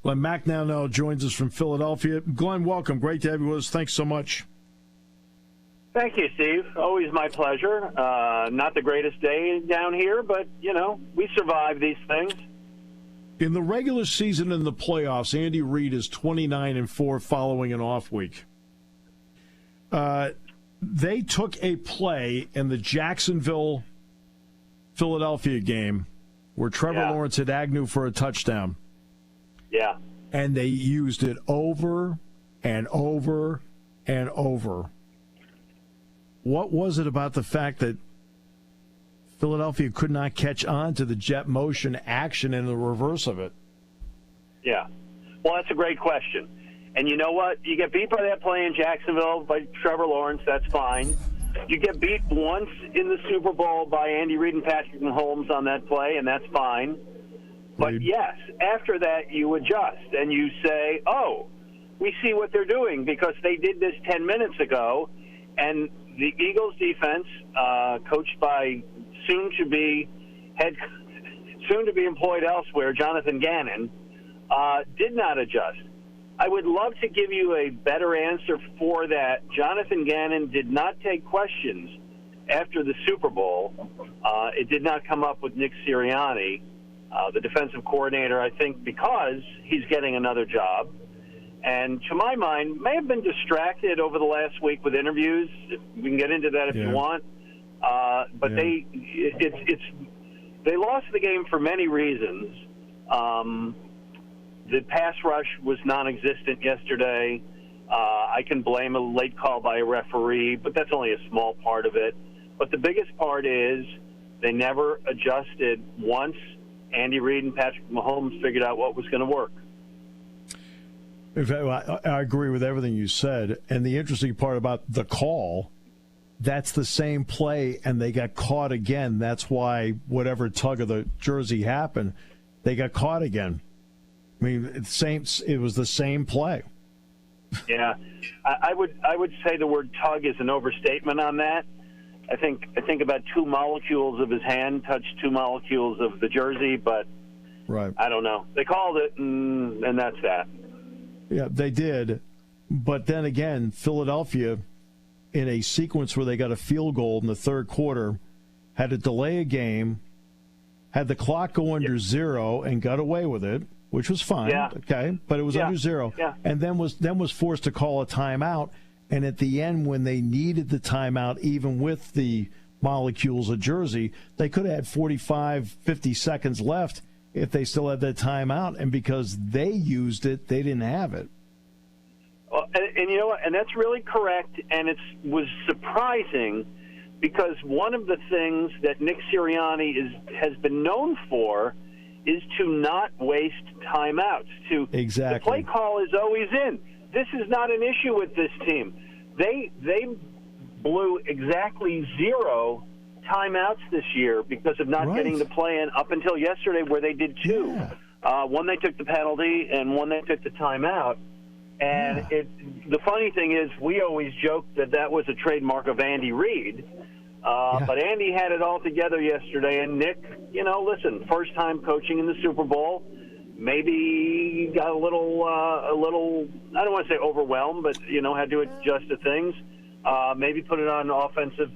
Glen Macnow now joins us from Philadelphia. Glen, welcome. Great to have you with us. Thanks so much. Thank you, Steve. Always my pleasure. Not the greatest day down here, but, we survive these things. In the regular season and the playoffs, Andy Reid is 29-4 following an off week. They took a play in the Jacksonville-Philadelphia game where Trevor Lawrence hit Agnew for a touchdown. Yeah. And they used it over and over and over. What was it about the fact that Philadelphia could not catch on to the jet motion action and the reverse of it? Yeah. Well, that's a great question. And you know what? You get beat by that play in Jacksonville by Trevor Lawrence, that's fine. You get beat once in the Super Bowl by Andy Reid and Patrick Mahomes on that play, and that's fine. But yes, after that you adjust and you say, oh, we see what they're doing because they did this 10 minutes ago, and the Eagles defense, coached by soon-to-be employed elsewhere, Jonathan Gannon, did not adjust. I would love to give you a better answer for that. Jonathan Gannon did not take questions after the Super Bowl. It did not come up with Nick Sirianni, the defensive coordinator, I think, because he's getting another job. And to my mind, may have been distracted over the last week with interviews. We can get into that if you want. But they lost the game for many reasons. The pass rush was non-existent yesterday. I can blame a late call by a referee, but that's only a small part of it. But the biggest part is they never adjusted once Andy Reid and Patrick Mahomes figured out what was going to work. In fact, I agree with everything you said. And the interesting part about the call, that's the same play, and they got caught again. That's why whatever tug of the jersey happened, they got caught again. I mean, it was the same play. Yeah, I would say the word tug is an overstatement on that. I think about 2 molecules of his hand touched 2 molecules of the jersey, but right. I don't know. They called it, and that's that. Yeah, they did. But then again, Philadelphia, in a sequence where they got a field goal in the third quarter, had to delay a game, had the clock go under 0, and got away with it, which was fine. Yeah. Okay, but it was under 0, and then was forced to call a timeout. And at the end, when they needed the timeout, even with the molecules of jersey, they could have had 45, 50 seconds left if they still had that timeout. And because they used it, they didn't have it. Well, and you know what? And that's really correct. And it was surprising because one of the things that Nick Sirianni has been known for is to not waste timeouts. Exactly. The play call is always in. This is not an issue with this team. They blew exactly 0 timeouts this year because of not getting the play in up until yesterday where they did 2. Yeah. One they took the penalty and one they took the timeout. And the funny thing is we always joked that was a trademark of Andy Reid. But Andy had it all together yesterday. And Nick, listen, first time coaching in the Super Bowl. Maybe got a little, I don't want to say overwhelmed, but, had to adjust to things. Maybe put it on offensive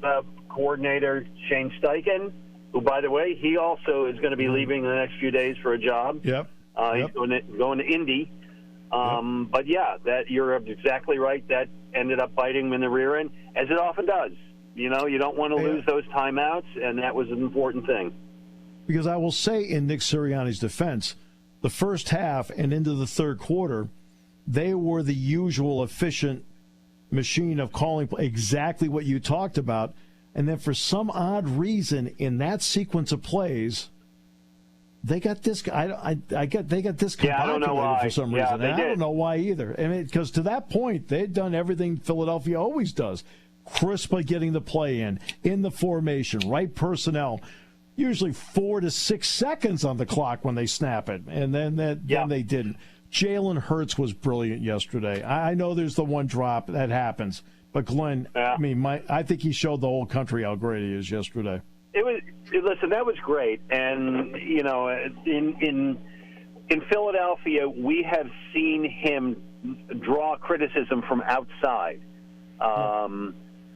coordinator Shane Steichen, who, by the way, he also is going to be leaving in the next few days for a job. Yep. He's going to Indy. But, that you're exactly right. That ended up biting him in the rear end, as it often does. You don't want to lose those timeouts, and that was an important thing. Because I will say in Nick Sirianni's defense, the first half and into the third quarter, they were the usual efficient machine of calling exactly what you talked about. And then for some odd reason in that sequence of plays, they got this. They got discombobulated for some reason. I don't know why either. I mean, because to that point, they'd done everything Philadelphia always does: crisply getting the play in the formation, right personnel. Usually 4 to 6 seconds on the clock when they snap it, and then they didn't. Jalen Hurts was brilliant yesterday. I know there's the one drop that happens, but Glenn, I think he showed the whole country how great he is yesterday. Listen, that was great, and in in Philadelphia, we have seen him draw criticism from outside.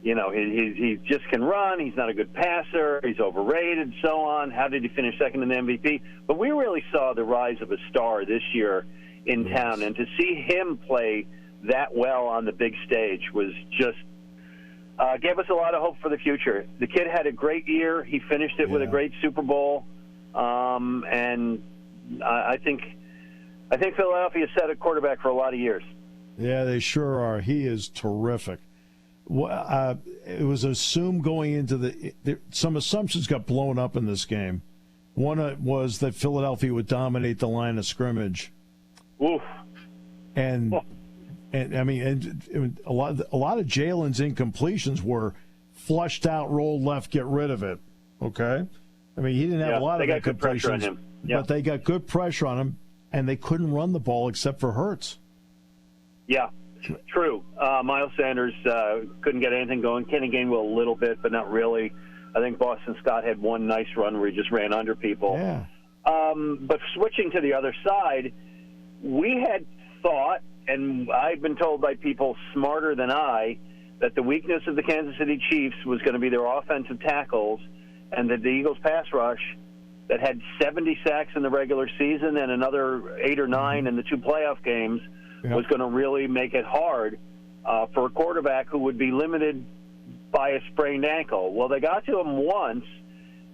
You know, he just can run. He's not a good passer. He's overrated, so on. How did he finish second in the MVP? But we really saw the rise of a star this year in town, and to see him play that well on the big stage was just gave us a lot of hope for the future. The kid had a great year. He finished it with a great Super Bowl, and I think Philadelphia set a quarterback for a lot of years. Yeah, they sure are. He is terrific. It was assumed going into some assumptions got blown up in this game. One was that Philadelphia would dominate the line of scrimmage. Oof. And I mean, a lot of Jalen's incompletions were flushed out, rolled left, get rid of it. Okay, I mean, he didn't have a lot of incompletions, but they got good pressure on him, and they couldn't run the ball except for Hurts. Yeah. True. Miles Sanders couldn't get anything going. Kenny Gainwell a little bit, but not really. I think Boston Scott had one nice run where he just ran under people. Yeah. But switching to the other side, we had thought, and I've been told by people smarter than I, that the weakness of the Kansas City Chiefs was going to be their offensive tackles, and that the Eagles pass rush that had 70 sacks in the regular season and another 8 or 9 in the 2 playoff games was going to really make it hard for a quarterback who would be limited by a sprained ankle. Well, they got to him once,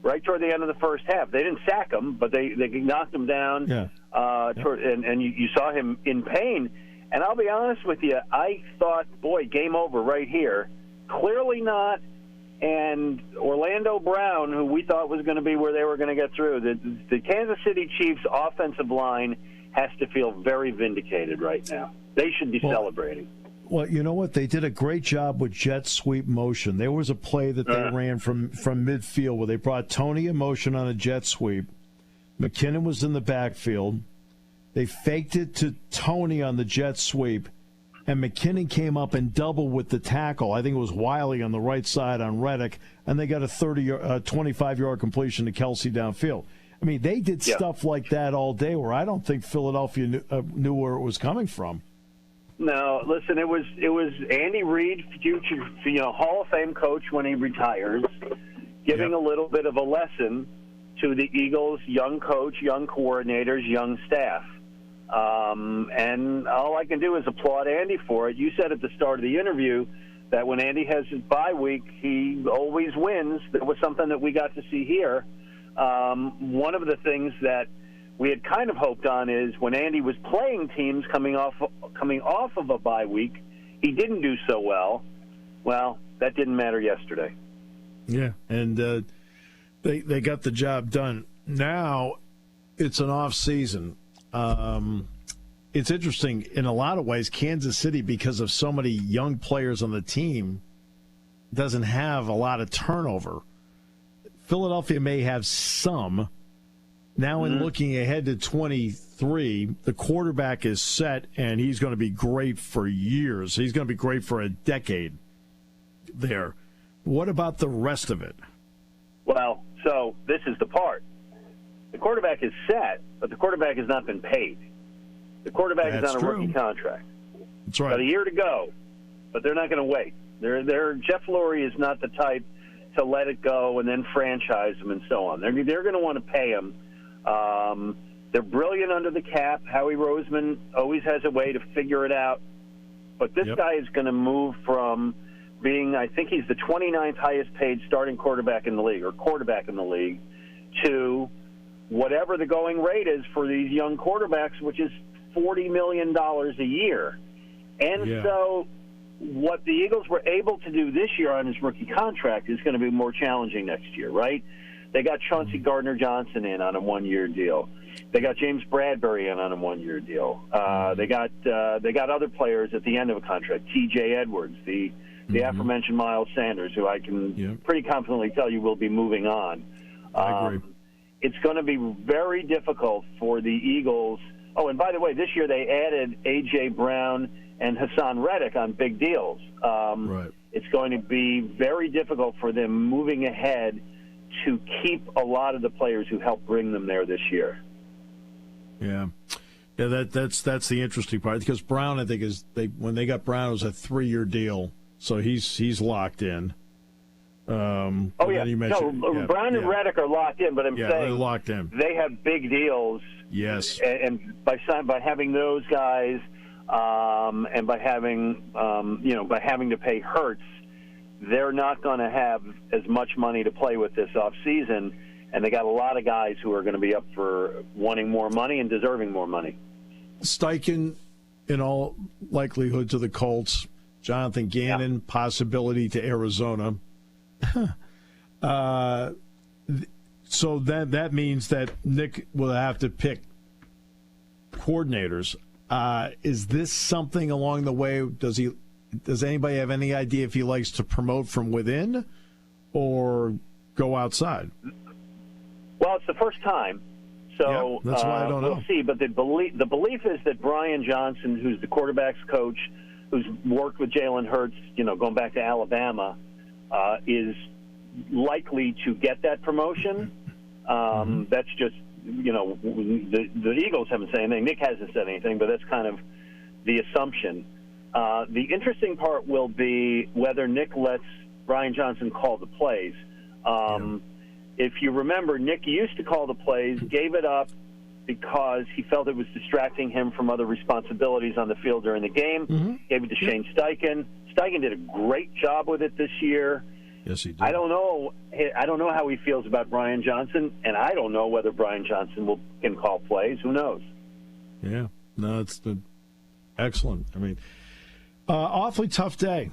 right toward the end of the first half. They didn't sack him, but they knocked him down, and you saw him in pain. And I'll be honest with you, I thought, boy, game over right here. Clearly not. And Orlando Brown, who we thought was going to be where they were going to get through, the Kansas City Chiefs offensive line has to feel very vindicated right now. They should be celebrating. Well, you know what? They did a great job with jet sweep motion. There was a play that they ran from midfield where they brought Tony in motion on a jet sweep. McKinnon was in the backfield. They faked it to Tony on the jet sweep, and McKinnon came up and doubled with the tackle. I think it was Wiley on the right side on Reddick, and they got a 25-yard completion to Kelsey downfield. I mean, they did stuff like that all day where I don't think Philadelphia knew where it was coming from. No, listen, it was Andy Reid, future Hall of Fame coach when he retires, giving a little bit of a lesson to the Eagles' young coach, young coordinators, young staff. And all I can do is applaud Andy for it. You said at the start of the interview that when Andy has his bye week, he always wins. That was something that we got to see here. One of the things that we had kind of hoped on is when Andy was playing teams coming off of a bye week, he didn't do so well. Well, that didn't matter yesterday. Yeah, and they got the job done. Now it's an off season. It's interesting in a lot of ways. Kansas City, because of so many young players on the team, doesn't have a lot of turnover. Philadelphia may have some. Now, in looking ahead to 23, the quarterback is set, and he's going to be great for years. He's going to be great for a decade there. What about the rest of it? Well, so this is the part. The quarterback is set, but the quarterback has not been paid. The quarterback is on a rookie contract. That's right. Got a year to go, but they're not going to wait. Jeff Lurie is not the type to let it go and then franchise him and so on. They're going to want to pay him. They're brilliant under the cap. Howie Roseman always has a way to figure it out. But this guy is going to move from being, I think he's the 29th highest paid starting quarterback in the league, or quarterback in the league, to whatever the going rate is for these young quarterbacks, which is $40 million a year. And so what the Eagles were able to do this year on his rookie contract is going to be more challenging next year, right? They got Chauncey Gardner-Johnson in on a one-year deal. They got James Bradbury in on a one-year deal. They got other players at the end of a contract. T.J. Edwards, the aforementioned Miles Sanders, who I can pretty confidently tell you will be moving on. I agree. It's going to be very difficult for the Eagles. Oh, and by the way, this year they added A.J. Brown and Hassan Reddick on big deals. Right. It's going to be very difficult for them moving ahead to keep a lot of the players who helped bring them there this year. Yeah. Yeah, that's the interesting part because Brown, I think, when they got Brown, it was a 3-year deal, so he's locked in. Brown and Reddick are locked in, but I'm saying they're locked in. They have big deals. Yes, and by having those guys, and by having to pay Hurts, they're not going to have as much money to play with this offseason, and they got a lot of guys who are going to be up for wanting more money and deserving more money. Steichen, in all likelihood, to the Colts. Jonathan Gannon, possibility to Arizona. So that means that Nick will have to pick coordinators. Is this something along the way? Does anybody have any idea if he likes to promote from within or go outside? Well, it's the first time, so that's why I don't know. We'll see. But the belief is that Brian Johnson, who's the quarterback's coach, who's worked with Jalen Hurts, going back to Alabama, is likely to get that promotion. That's just, the Eagles haven't said anything. Nick hasn't said anything, but that's kind of the assumption. The interesting part will be whether Nick lets Brian Johnson call the plays. If you remember, Nick used to call the plays, gave it up because he felt it was distracting him from other responsibilities on the field during the game. Gave it to Shane Steichen. Steichen did a great job with it this year. Yes, he did. I don't know how he feels about Brian Johnson, and I don't know whether Brian Johnson can call plays. Who knows? Yeah. No, it's excellent. I mean, awfully tough day.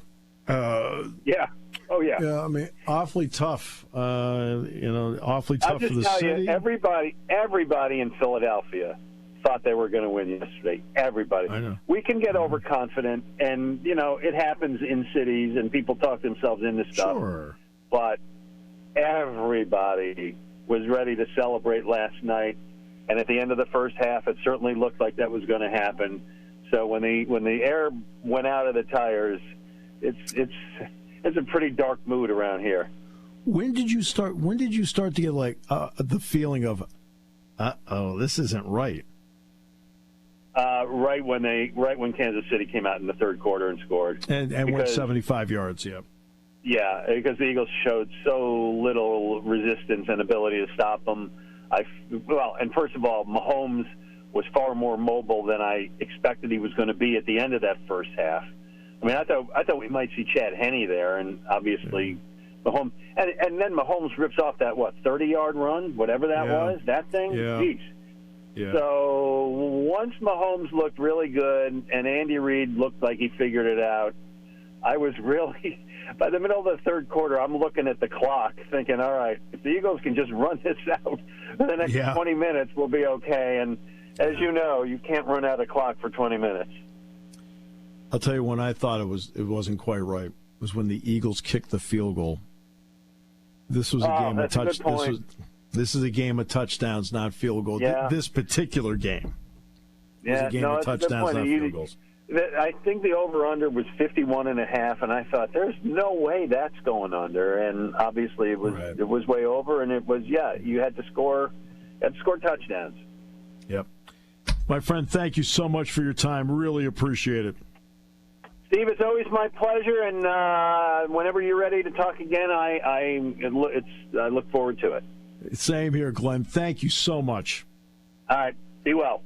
Yeah. Oh, yeah. Yeah, I mean, awfully tough. Awfully tough for the city. Everybody in Philadelphia thought they were going to win yesterday. Everybody. I know. We can get overconfident, and, it happens in cities, and people talk themselves into stuff. Sure. But everybody was ready to celebrate last night, and at the end of the first half, it certainly looked like that was going to happen. So when the air went out of the tires, it's a pretty dark mood around here. When did you start to get the feeling of, this isn't right? Right when Kansas City came out in the third quarter and scored and went 75 yards. Yeah. Yeah, because the Eagles showed so little resistance and ability to stop them. And first of all, Mahomes was far more mobile than I expected he was going to be at the end of that first half. I mean, I thought we might see Chad Henne there, and obviously Mahomes. And then Mahomes rips off that 30-yard run, whatever that was, that thing. Yeah. Jeez. Yeah. So once Mahomes looked really good and Andy Reid looked like he figured it out, I was really, by the middle of the third quarter, I'm looking at the clock thinking, all right, if the Eagles can just run this out for the next 20 minutes, we'll be okay. And as you know, you can't run out of clock for 20 minutes. I'll tell you when I thought it wasn't quite right was when the Eagles kicked the field goal. This was a game of touchdowns. This is a game of touchdowns, not field goals. Yeah. This particular game was a game of touchdowns, not field goals. I think the over/under was 51.5, and I thought there's no way that's going under. And obviously it was way over, and it was you had to score touchdowns. Yep. My friend, thank you so much for your time. Really appreciate it. Steve, it's always my pleasure, and whenever you're ready to talk again, I look forward to it. Same here, Glenn. Thank you so much. All right. Be well.